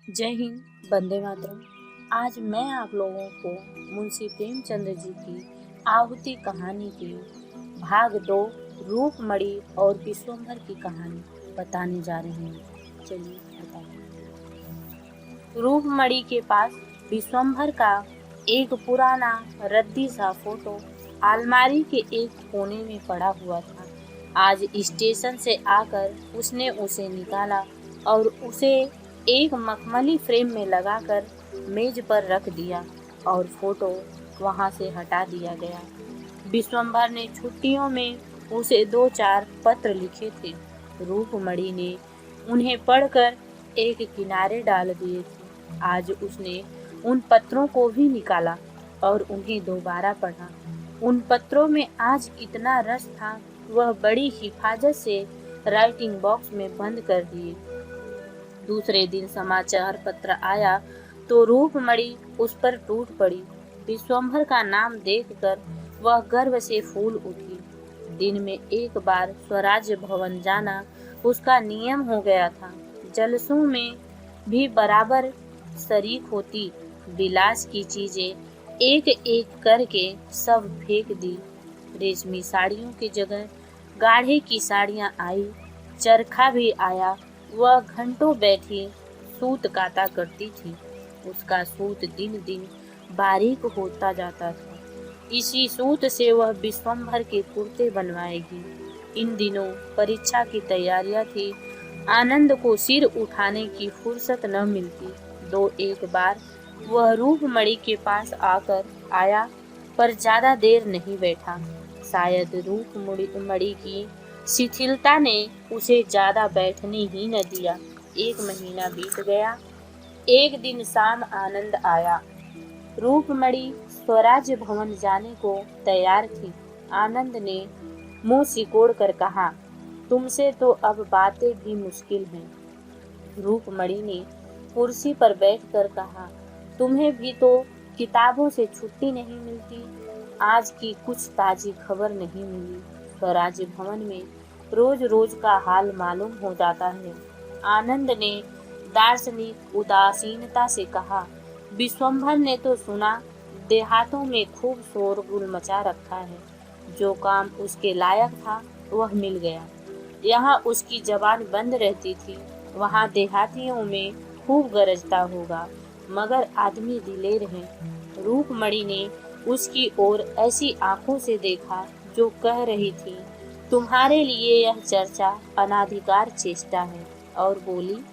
जय हिंद, वंदे मातरम। आज मैं आप लोगों को मुंशी प्रेमचंद्र जी की आहुति कहानी के भाग 2 रूपमणी और विश्वंभर की कहानी बताने जा रहे हैं। चलिए बताइए। रूपमणी के पास विश्वंभर का एक पुराना रद्दी सा फोटो अलमारी के एक कोने में पड़ा हुआ था। आज स्टेशन से आकर उसने उसे निकाला और उसे एक मखमली फ्रेम में लगाकर मेज पर रख दिया और फोटो वहां से हटा दिया गया। विश्वंभर ने छुट्टियों में उसे 2-4 पत्र लिखे थे। रूपमणी ने उन्हें पढ़कर एक किनारे डाल दिए थे। आज उसने उन पत्रों को भी निकाला और उन्हें दोबारा पढ़ा। उन पत्रों में आज इतना रस था, वह बड़ी हिफाजत से राइटिंग बॉक्स में बंद कर दिए। दूसरे दिन समाचार पत्र आया तो रूपमणी उस पर टूट पड़ी। विश्वंभर का नाम देखकर वह गर्व से फूल उठी। दिन में एक बार स्वराज्य भवन जाना उसका नियम हो गया था। जलसों में भी बराबर शरीक होती। विलास की चीजें एक एक करके सब फेंक दी। रेशमी साड़ियों की जगह गाढ़े की साड़ियां आई। चरखा भी आया। वह घंटों बैठी सूत काता करती थी। उसका सूत दिन दिन बारीक होता जाता था। इसी सूत से वह विश्वंभर के कुर्ते बनवाएगी। इन दिनों परीक्षा की तैयारियां थी। आनंद को सिर उठाने की फुर्सत न मिलती। 2-1 बार वह रूपमणी के पास आकर आया, पर ज्यादा देर नहीं बैठा। शायद रूपमणी की शिथिलता ने उसे ज्यादा बैठने ही न दिया। 1 महीना बीत गया। एक दिन शाम आनंद आया। रूपमणी स्वराज्य भवन जाने को तैयार थी। आनंद ने मुंह सिकोड़ कर कहा, तुमसे तो अब बातें भी मुश्किल हैं। रूपमणी ने कुर्सी पर बैठकर कहा, तुम्हें भी तो किताबों से छुट्टी नहीं मिलती। आज की कुछ ताजी खबर नहीं मिली। स्वराज्य भवन में रोज रोज का हाल मालूम हो जाता है। आनंद ने दार्शनिक उदासीनता से कहा, विश्वंभर ने तो सुना देहातों में खूब शोरगुल मचा रखा है। जो काम उसके लायक था वह मिल गया। यहाँ उसकी जबान बंद रहती थी, वहाँ देहातियों में खूब गरजता होगा, मगर आदमी दिलेर हैं। रूपमणी ने उसकी ओर ऐसी आंखों से देखा जो कह रही थी, तुम्हारे लिए यह चर्चा अनाधिकार चेष्टा है, और बोली,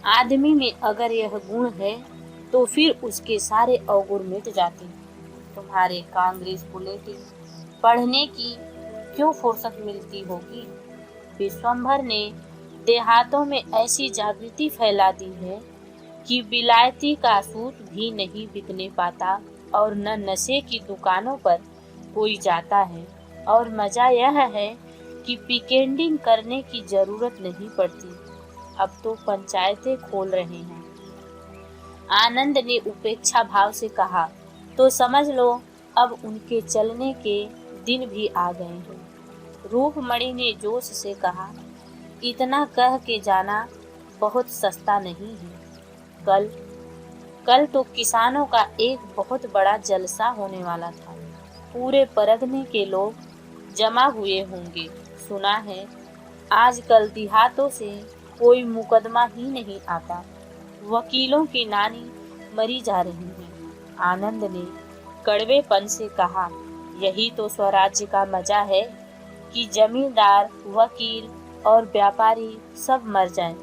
आदमी में अगर यह गुण है तो फिर उसके सारे अवगुण मिट जाते। तुम्हारे कांग्रेस बुलेटिन पढ़ने की क्यों फुर्सत मिलती होगी। विश्वंभर ने देहातों में ऐसी जागृति फैला दी है कि विलायती का सूत भी नहीं बिकने पाता और न नशे की दुकानों पर कोई जाता है। और मजा यह है कि पिकेंडिंग करने की जरूरत नहीं पड़ती। अब तो पंचायतें खोल रहे हैं। आनंद ने उपेक्षा भाव से कहा, तो समझ लो अब उनके चलने के दिन भी आ गए हैं। रूपमणी ने जोश से कहा, इतना कह के जाना बहुत सस्ता नहीं है। कल तो किसानों का एक बहुत बड़ा जलसा होने वाला था। पूरे परगने के लोग जमा हुए होंगे। सुना है आजकल देहातों से कोई मुकदमा ही नहीं आता। वकीलों की नानी मरी जा रही है। आनंद ने कड़वेपन से कहा, यही तो स्वराज्य का मजा है कि जमींदार, वकील और व्यापारी सब मर जाएं,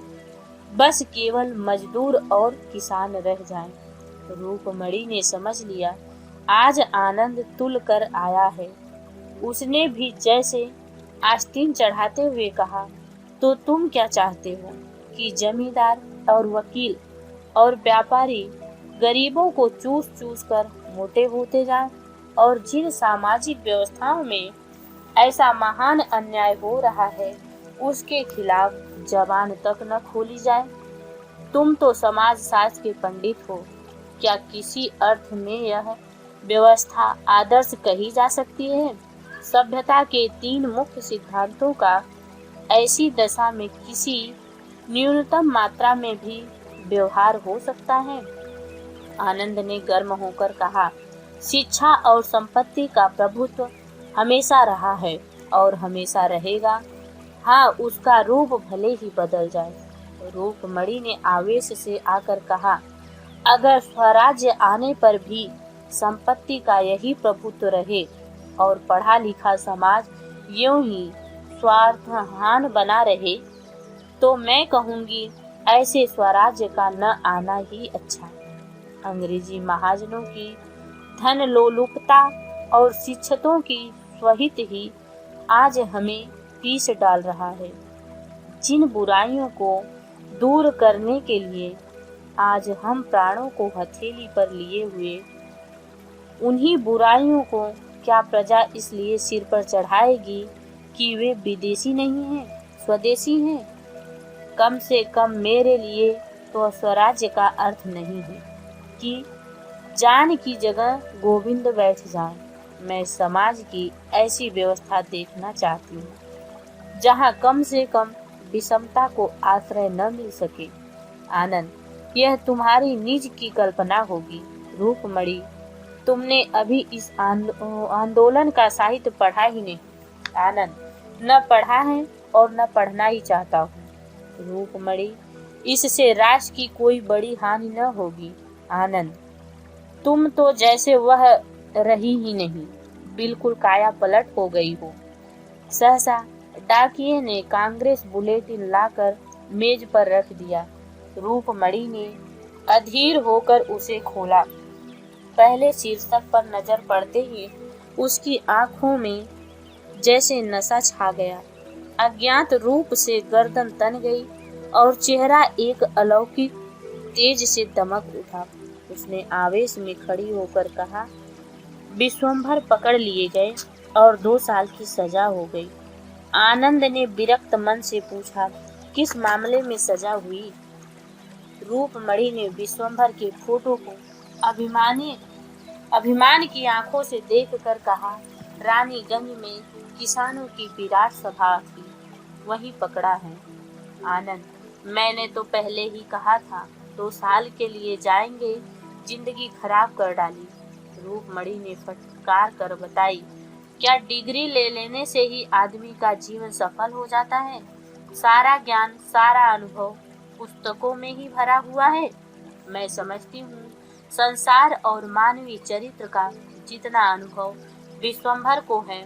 बस केवल मजदूर और किसान रह जाएं। रूपमणी ने समझ लिया आज आनंद तुल कर आया है। उसने भी जैसे आस्तीन चढ़ाते हुए कहा, तो तुम क्या चाहते हो कि जमींदार और वकील और व्यापारी गरीबों को चूस चूस कर मोटे होते जाएं, और जिन सामाजिक व्यवस्थाओं में ऐसा महान अन्याय हो रहा है उसके खिलाफ जबान तक न खोली जाए। तुम तो समाजशास्त्र के पंडित हो। क्या किसी अर्थ में यह व्यवस्था आदर्श कही जा सकती है। सभ्यता के 3 मुख्य सिद्धांतों का ऐसी दशा में किसी न्यूनतम मात्रा में भी व्यवहार हो सकता है? आनंद ने गर्म होकर कहा, शिक्षा और संपत्ति का प्रभुत्व हमेशा रहा है और हमेशा रहेगा। हाँ, उसका रूप भले ही बदल जाए। रूपमणि ने आवेश से आकर कहा, अगर स्वराज्य आने पर भी संपत्ति का यही प्रभुत्व रहे और पढ़ा लिखा समाज यूं ही स्वार्थहान बना रहे, तो मैं कहूंगी ऐसे स्वराज्य का न आना ही अच्छा। अंग्रेजी महाजनों की धन लोलुपता और शिक्षकों की स्वहित ही आज हमें पीस डाल रहा है। जिन बुराइयों को दूर करने के लिए आज हम प्राणों को हथेली पर लिए हुए, उन्हीं बुराइयों को क्या प्रजा इसलिए सिर पर चढ़ाएगी कि वे विदेशी नहीं हैं, स्वदेशी हैं? कम से कम मेरे लिए तो स्वराज्य का अर्थ नहीं है कि जान की जगह गोविंद बैठ जाए। मैं समाज की ऐसी व्यवस्था देखना चाहती हूँ जहाँ कम से कम विषमता को आश्रय न मिल सके। आनंद, यह तुम्हारी निज की कल्पना होगी। रूपमणि, तुमने अभी इस आंदोलन का साहित्य पढ़ा ही नहीं। आनंद, न पढ़ा है और न पढ़ना ही चाहता हूँ। रूपमणि, इससे राष्ट्र की कोई बड़ी हानि न होगी। आनंद, तुम तो जैसे वह रही ही नहीं, बिल्कुल काया पलट हो गई हो। सहसा डाकिये ने कांग्रेस बुलेटिन लाकर मेज पर रख दिया। रूपमणि ने अधीर होकर उसे खोला। पहले शीर्षक पर नजर पड़ते ही उसकी आंखों में जैसे नशा छा गया। अज्ञात रूप से गर्दन तन गई और चेहरा एक अलौकिक तेज से दमक उठा। उसने आवेश में खड़ी होकर कहा, विश्वंभर पकड़ लिए गए और 2 साल की सजा हो गई। आनंद ने विरक्त मन से पूछा, किस मामले में सजा हुई? रूपमणि ने विश्वंभर के फोटो को अभिमान की आंखों से देखकर कहा, रानीगंज में किसानों की विराट सभा थी, वहीं पकड़ा है। आनंद, मैंने तो पहले ही कहा था 2 साल के लिए जाएंगे, जिंदगी खराब कर डाली। रूपमणि ने फटकार कर बताई, क्या डिग्री ले लेने से ही आदमी का जीवन सफल हो जाता है? सारा ज्ञान, सारा अनुभव पुस्तकों में ही भरा हुआ है। मैं समझती हूँ संसार और मानवीय चरित्र का जितना अनुभव विश्वंभर को है,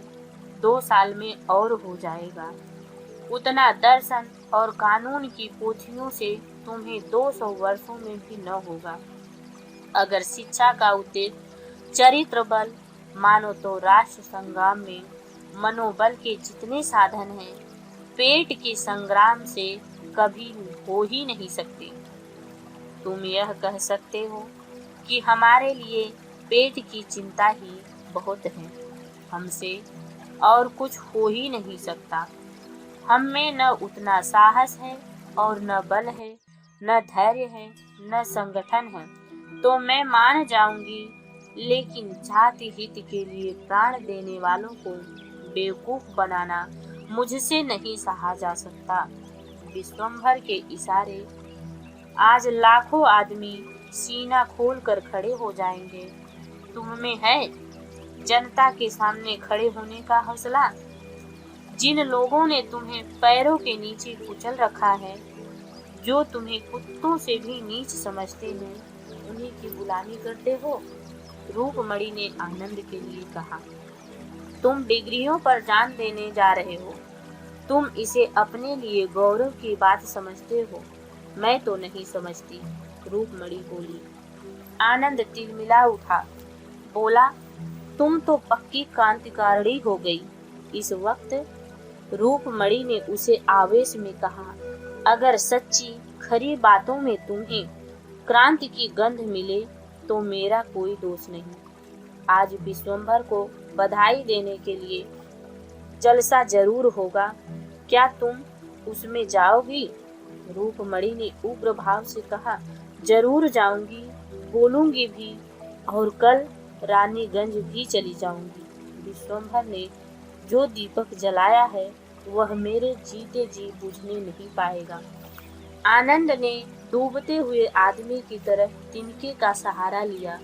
2 साल में और हो जाएगा। उतना दर्शन और कानून की पोथियों से तुम्हें 200 वर्षों में भी न होगा। अगर शिक्षा का उद्देश्य चरित्र बल मानो तो राष्ट्र संग्राम में मनोबल के जितने साधन हैं, पेट के संग्राम से कभी हो ही नहीं सकते। तुम यह कह सकते हो कि हमारे लिए पेट की चिंता ही बहुत है, हमसे और कुछ हो ही नहीं सकता। हम में न उतना साहस है और न बल है, न धैर्य है, न संगठन है, तो मैं मान जाऊंगी, लेकिन जाति हित के लिए प्राण देने वालों को बेवकूफ बनाना मुझसे नहीं सहा जा सकता। विश्वंभर के इशारे आज लाखों आदमी सीना खोल कर खड़े हो जाएंगे। तुम में है जनता के सामने खड़े होने का हौसला? जिन लोगों ने तुम्हें पैरों के नीचे कुचल रखा है, जो तुम्हें कुत्तों से भी नीच समझते हैं, उन्हीं की गुलामी करते हो। रूपमणि ने आनंद के लिए कहा, तुम डिग्रियों पर जान देने जा रहे हो, तुम इसे अपने लिए गौरव की बात समझते हो, मैं तो नहीं समझती। रूपमणि बोली। आनंद तिलमिला उठा, बोला, तुम तो पक्की क्रांतिकारिणी हो गई। इस वक्त रूपमणि ने उसे आवेश में कहा, अगर सच्ची खरी बातों में तुम्हें क्रांति की गंध मिले तो मेरा कोई दोष नहीं। आज विश्वंभर को बधाई देने के लिए जलसा जरूर होगा, क्या तुम उसमें जाओगी? रूपमणि ने उग्र भाव से कहा, जरूर जाऊंगी, बोलूंगी भी, और कल रानीगंज भी चली जाऊंगी। विश्वंभर ने जो दीपक जलाया है वह मेरे जीते जी बुझने नहीं पाएगा। आनंद ने डूबते हुए आदमी की तरह तिनके का सहारा लिया।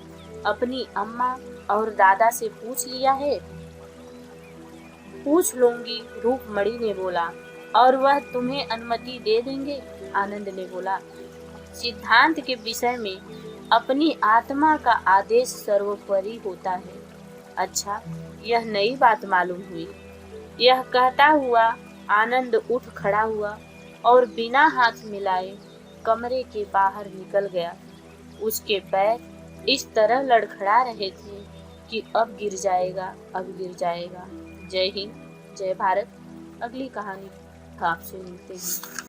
अपनी अम्मा और दादा से पूछ लिया है? पूछ लूंगी, रूपमणि ने बोला। और वह तुम्हें अनुमति दे देंगे? आनंद ने बोला। सिद्धांत के विषय में अपनी आत्मा का आदेश सर्वोपरि होता है। अच्छा, यह नई बात मालूम हुई। यह कहता हुआ आनंद उठ खड़ा हुआ और बिना हाथ मिलाए कमरे के बाहर निकल गया। उसके पैर इस तरह लड़खड़ा रहे थे कि अब गिर जाएगा, अब गिर जाएगा। जय हिंद, जय भारत। अगली कहानी आपसे मिलते हैं।